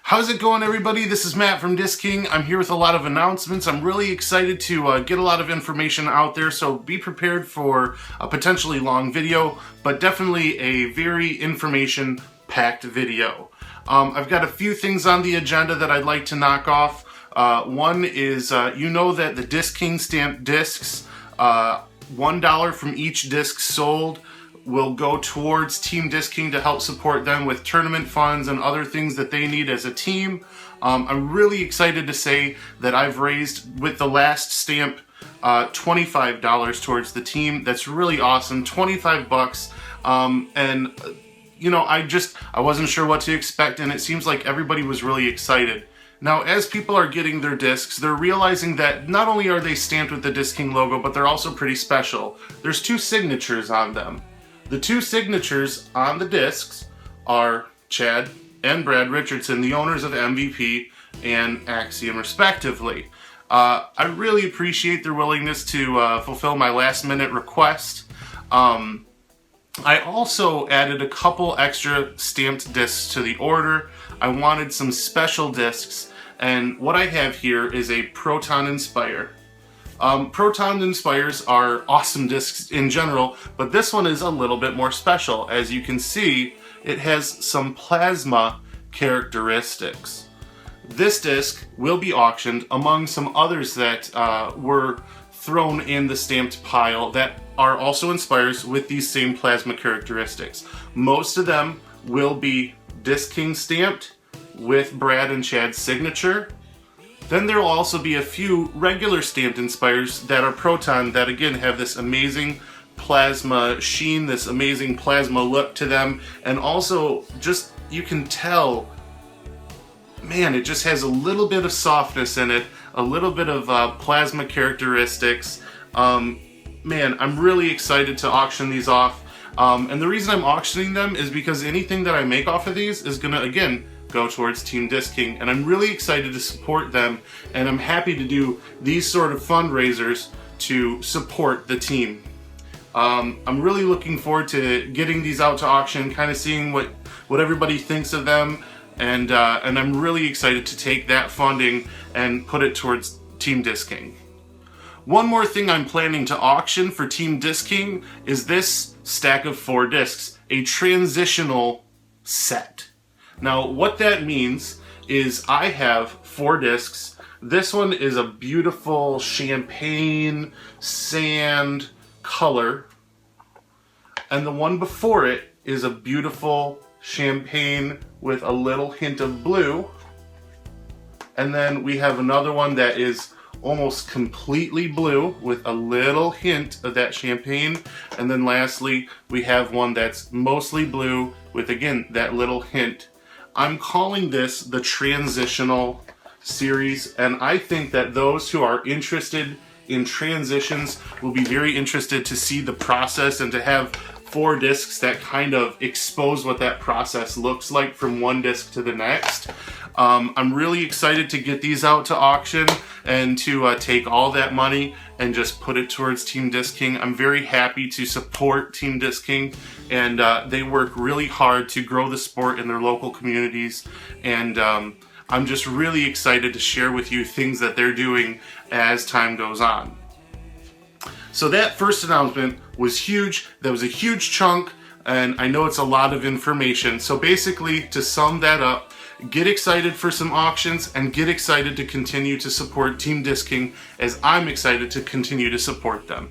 How's it going, everybody? This is Matt from Disc King. I'm here with a lot of announcements. I'm really excited to get a lot of information out there, so be prepared for a potentially long video, but definitely a very information-packed video. I've got a few things on the agenda that I'd like to knock off. One is, you know that the Disc King stamped discs, $1 from each disc sold will go towards Team Disc King to help support them with tournament funds and other things that they need as a team. I'm really excited to say that I've raised, with the last stamp, $25 towards the team. That's really awesome, 25 bucks. And you know, I wasn't sure what to expect, and it seems like everybody was really excited. Now, as people are getting their discs, they're realizing that not only are they stamped with the Disc King logo, but they're also pretty special. There's two signatures on them. The two signatures on the discs are Chad and Brad Richardson, the owners of MVP and Axiom, respectively. I really appreciate their willingness to fulfill my last-minute request. I also added a couple extra stamped discs to the order. I wanted some special discs, and what I have here is a Proton Inspire. Proton Inspires are awesome discs in general, but this one is a little bit more special. As you can see, it has some plasma characteristics. This disc will be auctioned among some others that were thrown in the stamped pile that are also Inspires with these same plasma characteristics. Most of them will be Disc King stamped with Brad and Chad's signature. Then there will also be a few regular stamped Inspires that are Proton that again have this amazing plasma sheen, this amazing plasma look to them, and also just, you can tell, man, it just has a little bit of softness in it, a little bit of plasma characteristics. Man, I'm really excited to auction these off. And the reason I'm auctioning them is because anything that I make off of these is gonna, again, go towards Team Disc King, and I'm really excited to support them, and I'm happy to do these sort of fundraisers to support the team. I'm really looking forward to getting these out to auction, kind of seeing what everybody thinks of them, and I'm really excited to take that funding and put it towards Team Disc King. One more thing I'm planning to auction for Team Disc King is this stack of 4 discs, a transitional set. Now, what that means is I have 4 discs. This one is a beautiful champagne sand color, and the one before it is a beautiful champagne with a little hint of blue. And then we have another one that is almost completely blue with a little hint of that champagne. And then lastly, we have one that's mostly blue with, again, that little hint. I'm calling this the Transitional Series, and I think that those who are interested in transitions will be very interested to see the process and to have 4 discs that kind of expose what that process looks like from one disc to the next. I'm really excited to get these out to auction and to take all that money and just put it towards Team Disc King. I'm very happy to support Team Disc King, and they work really hard to grow the sport in their local communities, and I'm just really excited to share with you things that they're doing as time goes on. So that first announcement was huge. That was a huge chunk, and I know it's a lot of information. So basically, to sum that up, get excited for some auctions and get excited to continue to support Team Disc King as I'm excited to continue to support them.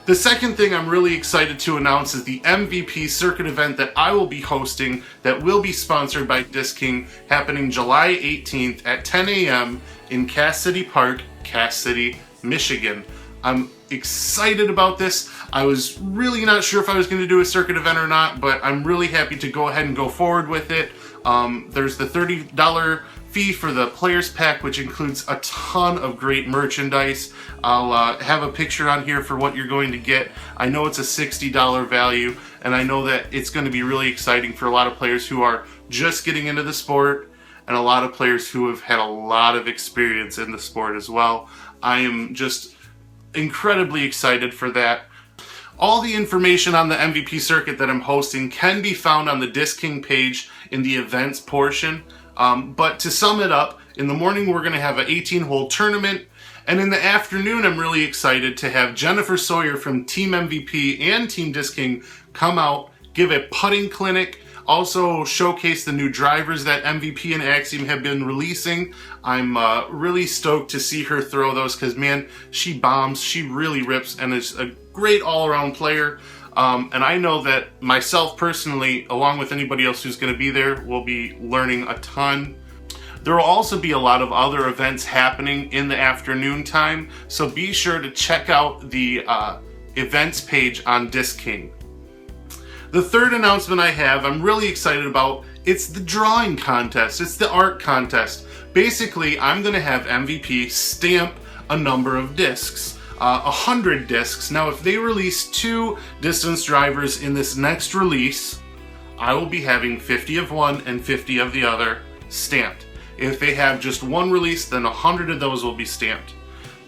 The second thing I'm really excited to announce is the MVP circuit event that I will be hosting that will be sponsored by Disc King, happening July 18th at 10 a.m. in Cass City Park, Cass City, Michigan. I'm excited about this. I was really not sure if I was going to do a circuit event or not, but I'm really happy to go ahead and go forward with it. There's the $30 fee for the Players Pack, which includes a ton of great merchandise. I'll have a picture on here for what you're going to get. I know it's a $60 value, and I know that it's going to be really exciting for a lot of players who are just getting into the sport, and a lot of players who have had a lot of experience in the sport as well. I am just incredibly excited for that. All the information on the MVP circuit that I'm hosting can be found on the Disc King page in the events portion. But to sum it up, in the morning we're going to have an 18-hole tournament, and in the afternoon I'm really excited to have Jennifer Sawyer from Team MVP and Team Disc King come out, give a putting clinic, also showcase the new drivers that MVP and Axiom have been releasing. I'm really stoked to see her throw those because, man, she bombs, she really rips, and is a great all-around player. And I know that myself personally, along with anybody else who's going to be there, will be learning a ton. There will also be a lot of other events happening in the afternoon time, so be sure to check out the events page on Disc King. The third announcement I have, I'm really excited about. It's the drawing contest. It's the art contest. Basically, I'm going to have MVP stamp a number of discs. 100 discs. Now, if they release 2 distance drivers in this next release, I will be having 50 of one and 50 of the other stamped. If they have just one release, then 100 of those will be stamped.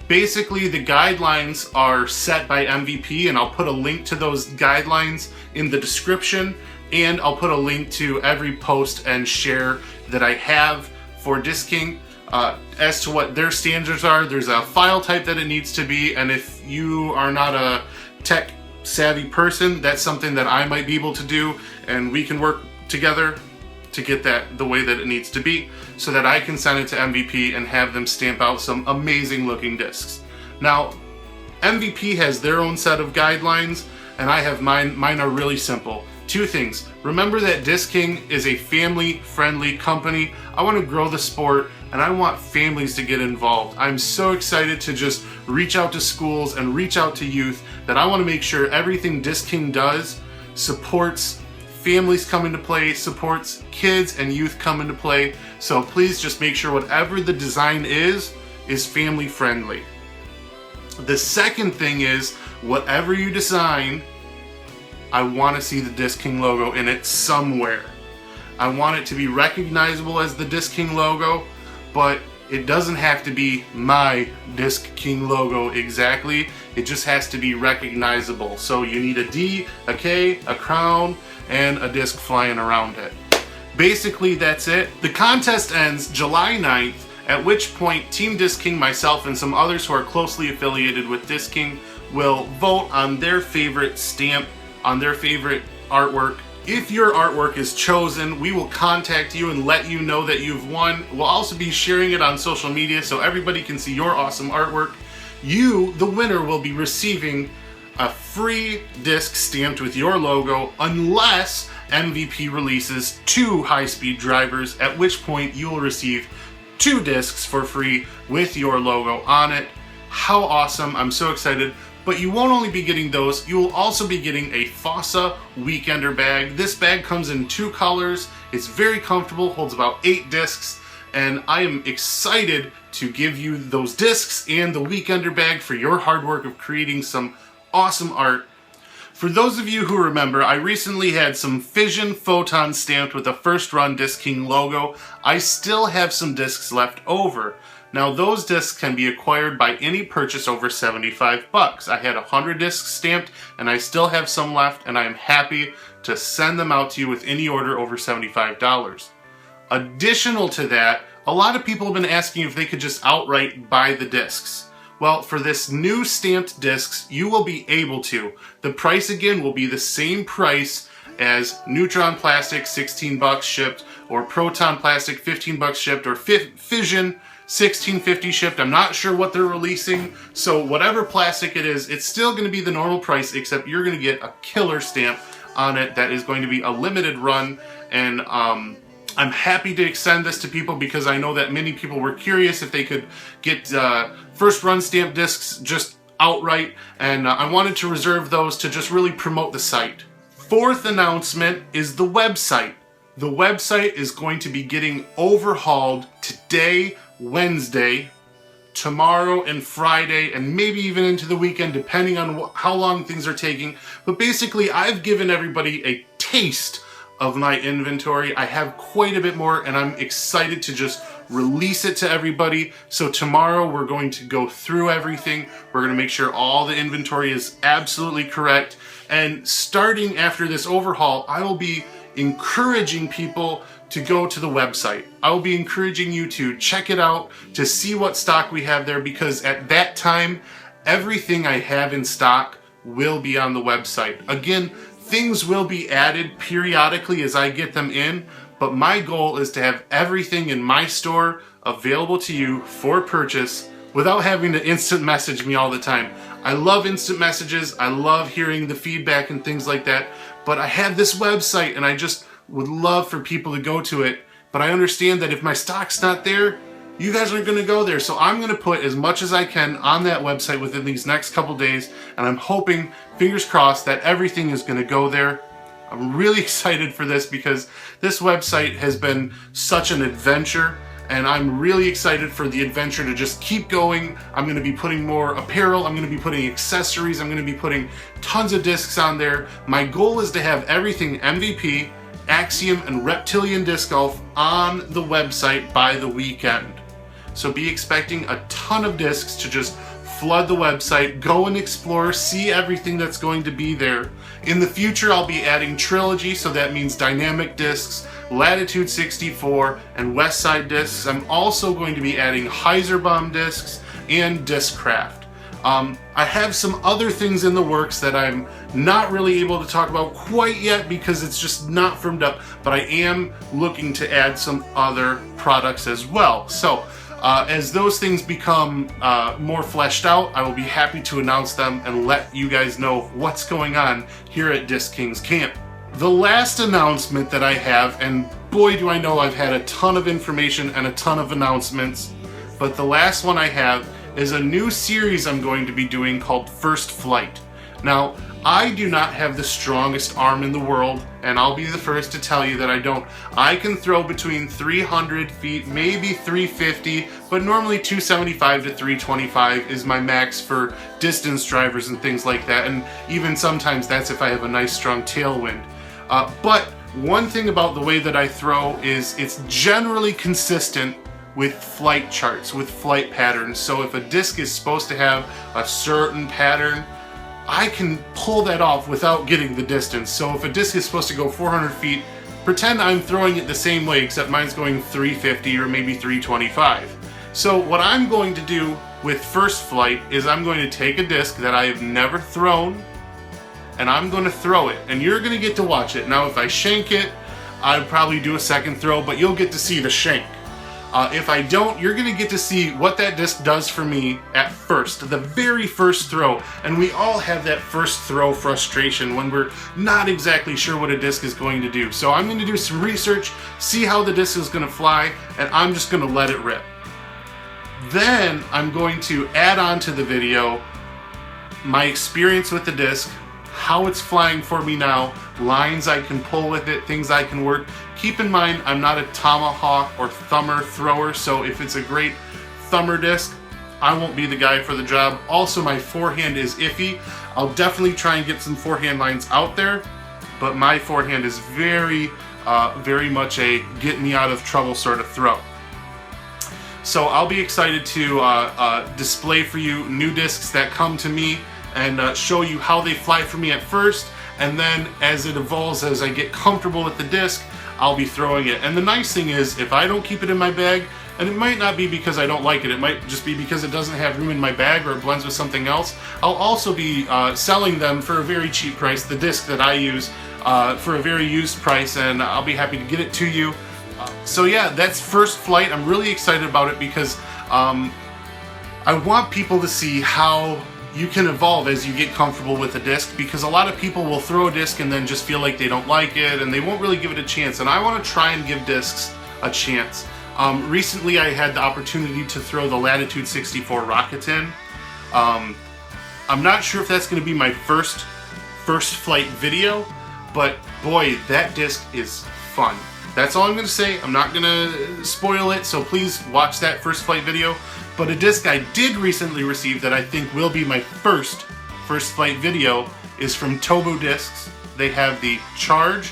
Basically, the guidelines are set by MVP, and I'll put a link to those guidelines in the description, and I'll put a link to every post and share that I have for Disc King. As to what their standards are, there's a file type that it needs to be, and if you are not a tech savvy person, that's something that I might be able to do, and we can work together to get that the way that it needs to be, so that I can send it to MVP and have them stamp out some amazing looking discs. Now, MVP has their own set of guidelines, and I have mine. Mine are really simple. 2 things. Remember that Disc King is a family-friendly company. I want to grow the sport, and I want families to get involved. I'm so excited to just reach out to schools and reach out to youth that I want to make sure everything Disc King does supports families come into play, supports kids and youth come into play. So please just make sure whatever the design is family friendly. The second thing is, whatever you design, I want to see the Disc King logo in it somewhere. I want it to be recognizable as the Disc King logo, but it doesn't have to be my Disc King logo exactly. It just has to be recognizable. So you need a D, a K, a crown, and a disc flying around it. Basically, that's it. The contest ends July 9th, at which point Team Disc King, myself, and some others who are closely affiliated with Disc King will vote on their favorite stamp, on their favorite artwork. If your artwork is chosen, we will contact you and let you know that you've won. We'll also be sharing it on social media so everybody can see your awesome artwork. You, the winner, will be receiving a free disc stamped with your logo unless MVP releases 2 high-speed drivers, at which point you will receive 2 discs for free with your logo on it. How awesome. I'm so excited. But you won't only be getting those, you will also be getting a FOSSA Weekender bag. This bag comes in 2 colors. It's very comfortable, holds about 8 discs, and I am excited to give you those discs and the Weekender bag for your hard work of creating some awesome art. For those of you who remember, I recently had some Fission Photon stamped with a first run Disc King logo. I still have some discs left over. Now, those discs can be acquired by any purchase over $75. I had 100 discs stamped, and I still have some left, and I am happy to send them out to you with any order over $75. Additional to that, a lot of people have been asking if they could just outright buy the discs. Well, for this new stamped discs, you will be able to. The price again will be the same price as Neutron Plastic, $16 shipped, or Proton Plastic, $15 shipped, or Fission, $16.50 shipped. I'm not sure what they're releasing, so whatever plastic it is, it's still going to be the normal price, except you're going to get a killer stamp on it that is going to be a limited run, and I'm happy to extend this to people because I know that many people were curious if they could get first run stamp discs just outright, and I wanted to reserve those to just really promote the site. Fourth announcement is the website. The website is going to be getting overhauled today, Wednesday, tomorrow and Friday, and maybe even into the weekend depending on how long things are taking. But basically, I've given everybody a taste of my inventory. I have quite a bit more, and I'm excited to just release it to everybody. So tomorrow we're going to go through everything. We're going to make sure all the inventory is absolutely correct. And starting after this overhaul, I will be encouraging people to go to the website. I will be encouraging you to check it out, to see what stock we have there, because at that time, everything I have in stock will be on the website. Again, things will be added periodically as I get them in, but my goal is to have everything in my store available to you for purchase without having to instant message me all the time. I love instant messages, I love hearing the feedback and things like that, but I have this website and I just would love for people to go to it, but I understand that if my stock's not there, you guys aren't going to go there. So I'm going to put as much as I can on that website within these next couple days, and I'm hoping, fingers crossed, that everything is going to go there. I'm really excited for this because this website has been such an adventure, and I'm really excited for the adventure to just keep going. I'm going to be putting more apparel, I'm going to be putting accessories, I'm going to be putting tons of discs on there. My goal is to have everything MVP, Axiom, and Reptilian Disc Golf on the website by the weekend. So be expecting a ton of discs to just flood the website, go and explore, see everything that's going to be there. In the future, I'll be adding Trilogy, so that means dynamic discs, Latitude 64, and Westside discs. I'm also going to be adding Heiserbomb discs and Discraft. I have some other things in the works that I'm not really able to talk about quite yet because it's just not firmed up, but I am looking to add some other products as well. So as those things become more fleshed out, I will be happy to announce them and let you guys know what's going on here at Disc Kings Camp. The last announcement that I have, and boy do I know I've had a ton of information and a ton of announcements, but the last one I have is a new series I'm going to be doing called First Flight. Now, I do not have the strongest arm in the world, and I'll be the first to tell you that I don't. I can throw between 300 feet, maybe 350, but normally 275 to 325 is my max for distance drivers and things like that, and even sometimes that's if I have a nice strong tailwind. But one thing about the way that I throw is it's generally consistent with flight charts, with flight patterns. So if a disc is supposed to have a certain pattern, I can pull that off without getting the distance. So if a disc is supposed to go 400 feet, pretend I'm throwing it the same way, except mine's going 350 or maybe 325. So what I'm going to do with First Flight is I'm going to take a disc that I have never thrown, and I'm going to throw it, and you're going to get to watch it. Now if I shank it, I'd probably do a second throw, but you'll get to see the shank. If I don't, you're going to get to see what that disc does for me at first, the very first throw. And we all have that first throw frustration when we're not exactly sure what a disc is going to do. So I'm going to do some research, see how the disc is going to fly, and I'm just going to let it rip. Then I'm going to add on to the video my experience with the disc, how it's flying for me now, lines I can pull with it, things I can work. Keep in mind, I'm not a tomahawk or thumber thrower, so if it's a great thumber disc, I won't be the guy for the job. Also, my forehand is iffy. I'll definitely try and get some forehand lines out there, but my forehand is very much a get me out of trouble sort of throw. So I'll be excited to display for you new discs that come to me and show you how they fly for me at first, and then as it evolves, as I get comfortable with the disc, I'll be throwing it. And the nice thing is, if I don't keep it in my bag, and it might not be because I don't like it, it might just be because it doesn't have room in my bag or it blends with something else, I'll also be selling them for a very cheap price, the disc that I use, for a very used price, and I'll be happy to get it to you. So yeah, that's First Flight. I'm really excited about it because I want people to see how you can evolve as you get comfortable with a disc, because a lot of people will throw a disc and then just feel like they don't like it and they won't really give it a chance, and I want to try and give discs a chance. Recently I had the opportunity to throw the Latitude 64 Rakuten. I'm not sure if that's going to be my first flight video, but boy, that disc is fun. That's all I'm going to say. I'm not going to spoil it, so please watch that First Flight video. But a disc I did recently receive that I think will be my first Flight video is from Tobu Discs. They have the Charge.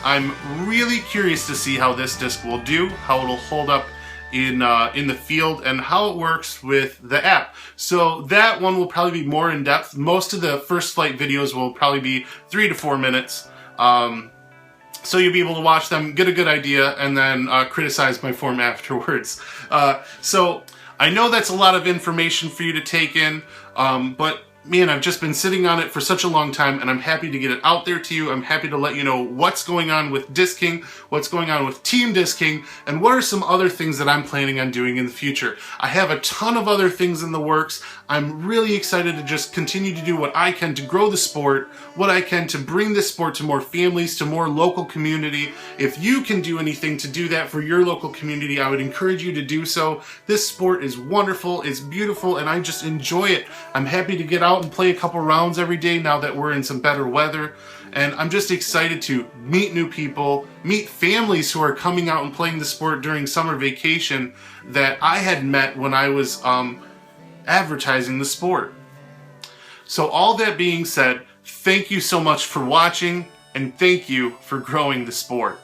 I'm really curious to see how this disc will do, how it'll hold up in the field and how it works with the app. So that one will probably be more in depth. Most of the first flight videos will probably be 3 to 4 minutes. So you'll be able to watch them, get a good idea, and then criticize my form afterwards. So I know that's a lot of information for you to take in, but man, I've just been sitting on it for such a long time, and I'm happy to get it out there to you. I'm happy to let you know what's going on with Disc King, what's going on with Team Disc King, and what are some other things that I'm planning on doing in the future. I have a ton of other things in the works. I'm really excited to just continue to do what I can to grow the sport, what I can to bring this sport to more families, to more local community. If you can do anything to do that for your local community, I would encourage you to do so. This sport is wonderful, it's beautiful, and I just enjoy it. I'm happy to get out and play a couple rounds every day now that we're in some better weather, and I'm just excited to meet new people, meet families who are coming out and playing the sport during summer vacation that I had met when I was advertising the sport. So all that being said, thank you so much for watching, and thank you for growing the sport.